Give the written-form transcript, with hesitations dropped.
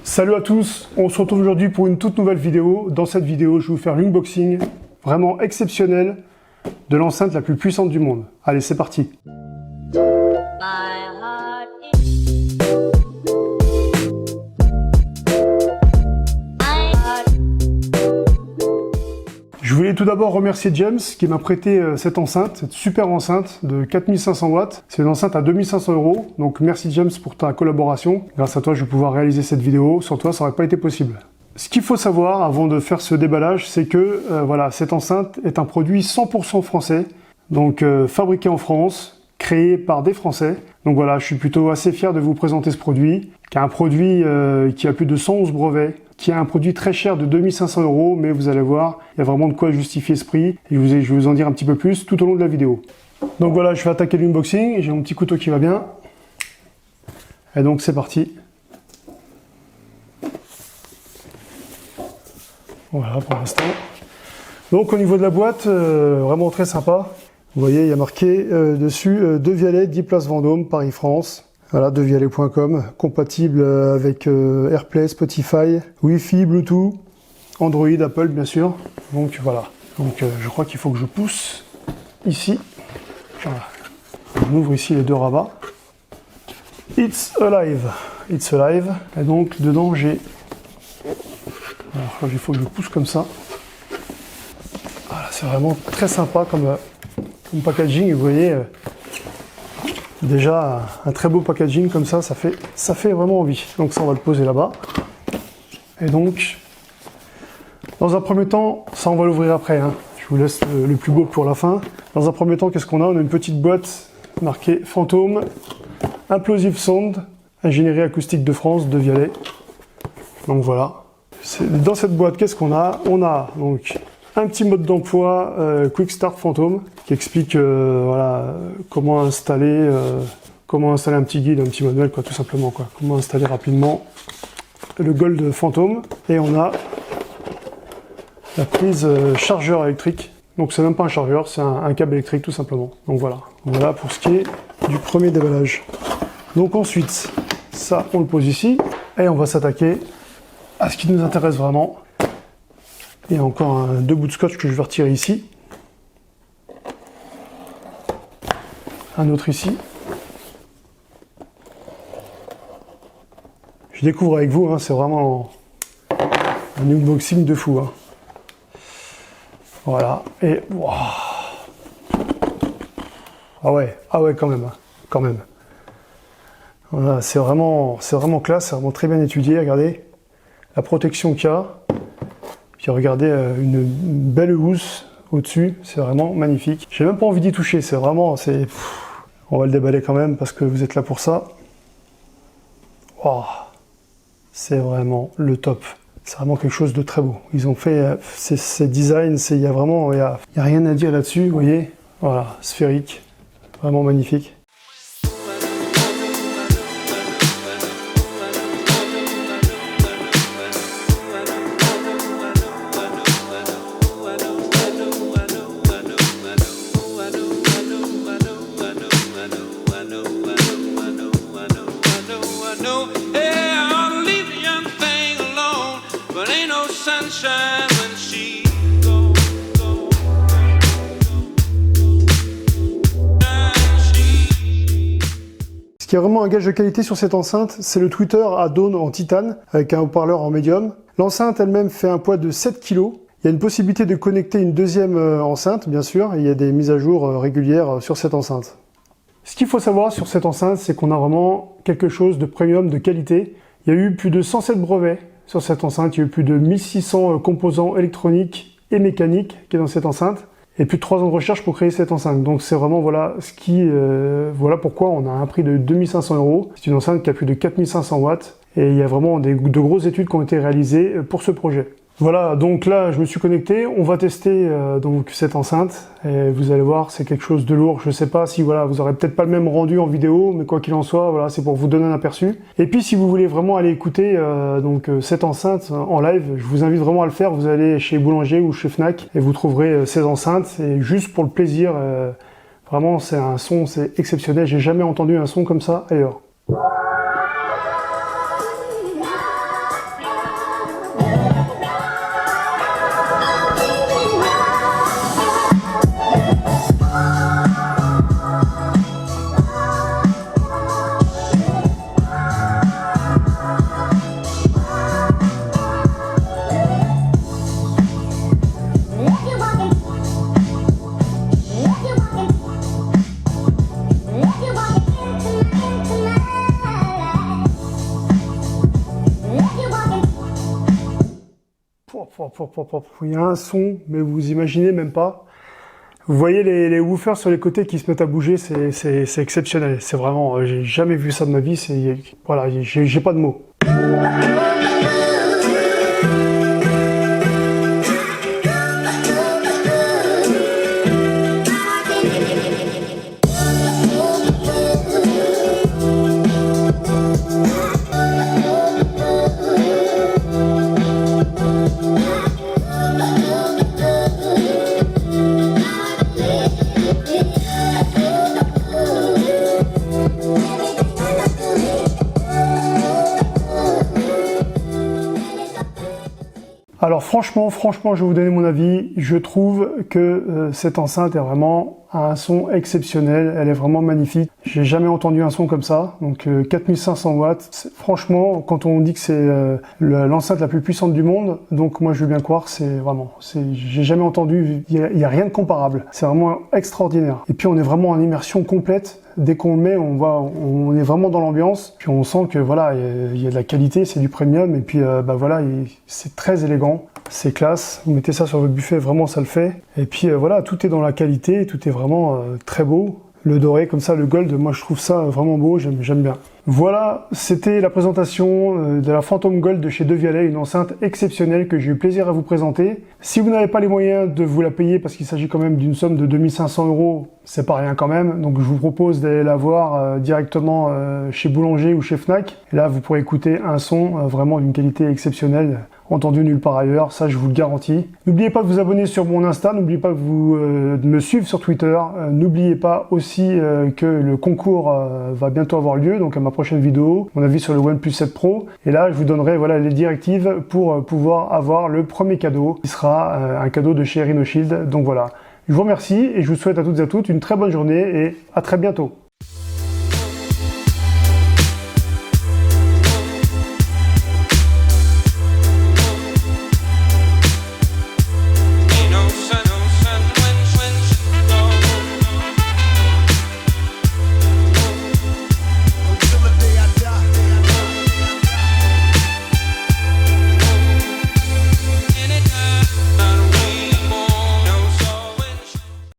Salut à tous, on se retrouve aujourd'hui pour une toute nouvelle vidéo. Dans cette vidéo, je vais vous faire l'unboxing vraiment exceptionnel de l'enceinte la plus puissante du monde. Allez, c'est parti. Je voulais tout d'abord remercier James qui m'a prêté cette enceinte, cette super enceinte de 4500 watts. C'est une enceinte à 2500 €. Donc merci James pour ta collaboration. Grâce à toi, je vais pouvoir réaliser cette vidéo. Sans toi, ça n'aurait pas été possible. Ce qu'il faut savoir avant de faire ce déballage, c'est que voilà, cette enceinte est un produit 100% français. Donc fabriqué en France, créé par des Français. Donc voilà, je suis plutôt assez fier de vous présenter ce produit, qui est un produit qui a plus de 111 brevets, qui est un produit très cher de 2500 €, mais vous allez voir, il y a vraiment de quoi justifier ce prix, et je vais vous en dire un petit peu plus tout au long de la vidéo. Donc voilà, je vais attaquer l'unboxing, j'ai mon petit couteau qui va bien, et donc c'est parti. Voilà pour l'instant. Donc au niveau de la boîte, vraiment très sympa. Vous voyez, il y a marqué dessus Devialet, 10 places Vendôme, Paris-France. Voilà, devialet.com, compatible avec AirPlay, Spotify, Wi-Fi, Bluetooth, Android, Apple bien sûr. Donc voilà. Donc je crois qu'il faut que je pousse ici. Voilà. On ouvre ici les deux rabats. It's alive. It's alive. Et donc dedans j'ai. Alors il faut que je pousse comme ça. Voilà, c'est vraiment très sympa comme packaging. Vous voyez. Déjà, un très beau packaging comme ça fait vraiment envie. Donc ça, on va le poser là-bas. Et donc, dans un premier temps, ça on va l'ouvrir après. Hein. Je vous laisse le plus beau pour la fin. Dans un premier temps, qu'est-ce qu'on a? On a une petite boîte marquée Fantôme, Implosive Sound, Ingénierie acoustique de France, Devialet. Donc voilà. Dans cette boîte, qu'est-ce qu'on a? On a donc un petit mode d'emploi Quick Start Fantôme qui explique voilà, comment installer un petit guide, un petit manuel quoi, tout simplement quoi. Comment installer rapidement le Gold Fantôme. Et on a la prise chargeur électrique. Donc c'est même pas un chargeur, c'est un câble électrique tout simplement. Donc voilà. Voilà pour ce qui est du premier déballage. Donc ensuite, ça on le pose ici et on va s'attaquer à ce qui nous intéresse vraiment. Il y a encore deux bouts de scotch que je vais retirer ici. Un autre ici. Je découvre avec vous, hein, c'est vraiment un unboxing de fou. Hein. Voilà. Et wow. Ah ouais quand même. Hein, quand même. Voilà, c'est vraiment classe, c'est vraiment très bien étudié. Regardez la protection qu'il y a. Puis regardez une belle housse au-dessus, c'est vraiment magnifique. J'ai même pas envie d'y toucher, c'est vraiment, on va le déballer quand même parce que vous êtes là pour ça. Wow. C'est vraiment le top. C'est vraiment quelque chose de très beau. Ils ont fait ces designs, il y a rien à dire là-dessus, vous voyez. Voilà, sphérique, vraiment magnifique. Ce qui est vraiment un gage de qualité sur cette enceinte, c'est le tweeter à dône en titane avec un haut-parleur en médium. L'enceinte elle-même fait un poids de 7 kg. Il y a une possibilité de connecter une deuxième enceinte, bien sûr, et il y a des mises à jour régulières sur cette enceinte. Ce qu'il faut savoir sur cette enceinte, c'est qu'on a vraiment quelque chose de premium, de qualité. Il y a eu plus de 107 brevets sur cette enceinte, il y a eu plus de 1600 composants électroniques et mécaniques qui est dans cette enceinte. Et plus de 3 ans de recherche pour créer cette enceinte. Donc c'est vraiment voilà voilà pourquoi on a un prix de 2500 €. C'est une enceinte qui a plus de 4500 watts et il y a vraiment de grosses études qui ont été réalisées pour ce projet. Voilà, donc là je me suis connecté, on va tester donc cette enceinte et vous allez voir c'est quelque chose de lourd. Je sais pas si voilà vous aurez peut-être pas le même rendu en vidéo, mais quoi qu'il en soit, voilà c'est pour vous donner un aperçu. Et puis si vous voulez vraiment aller écouter cette enceinte en live, je vous invite vraiment à le faire. Vous allez chez Boulanger ou chez Fnac et vous trouverez ces enceintes. Et juste pour le plaisir, vraiment c'est un son, c'est exceptionnel. J'ai jamais entendu un son comme ça ailleurs. Il y a un son, mais vous imaginez même pas. Vous voyez les woofers sur les côtés qui se mettent à bouger, c'est exceptionnel. C'est vraiment, j'ai jamais vu ça de ma vie. Voilà, j'ai pas de mots. Alors franchement, je vais vous donner mon avis. Je trouve que cette enceinte est vraiment un son exceptionnel. Elle est vraiment magnifique. J'ai jamais entendu un son comme ça. Donc 4500 watts. Franchement, quand on dit que c'est l'enceinte la plus puissante du monde, donc moi je veux bien croire. J'ai jamais entendu. Il y a rien de comparable. C'est vraiment extraordinaire. Et puis on est vraiment en immersion complète. Dès qu'on le met, on est vraiment dans l'ambiance. Puis on sent que voilà, il y a de la qualité, c'est du premium. Et puis voilà, c'est très élégant, c'est classe. Vous mettez ça sur votre buffet, vraiment ça le fait. Et puis voilà, tout est dans la qualité, tout est vraiment très beau. Le doré comme ça, le gold, moi je trouve ça vraiment beau, j'aime bien. Voilà, c'était la présentation de la Phantom Gold de chez Devialet, une enceinte exceptionnelle que j'ai eu plaisir à vous présenter. Si vous n'avez pas les moyens de vous la payer, parce qu'il s'agit quand même d'une somme de 2500 €, c'est pas rien quand même, donc je vous propose d'aller la voir directement chez Boulanger ou chez Fnac. Et là, vous pourrez écouter un son vraiment d'une qualité exceptionnelle, entendu nulle part ailleurs, ça je vous le garantis. N'oubliez pas de vous abonner sur mon Insta, n'oubliez pas de me suivre sur Twitter, n'oubliez pas aussi que le concours va bientôt avoir lieu, donc à ma prochaine vidéo, mon avis sur le OnePlus 7 Pro, et là je vous donnerai voilà, les directives pour pouvoir avoir le premier cadeau, qui sera un cadeau de chez RhinoShield, donc voilà. Je vous remercie et je vous souhaite à toutes et à toutes une très bonne journée et à très bientôt.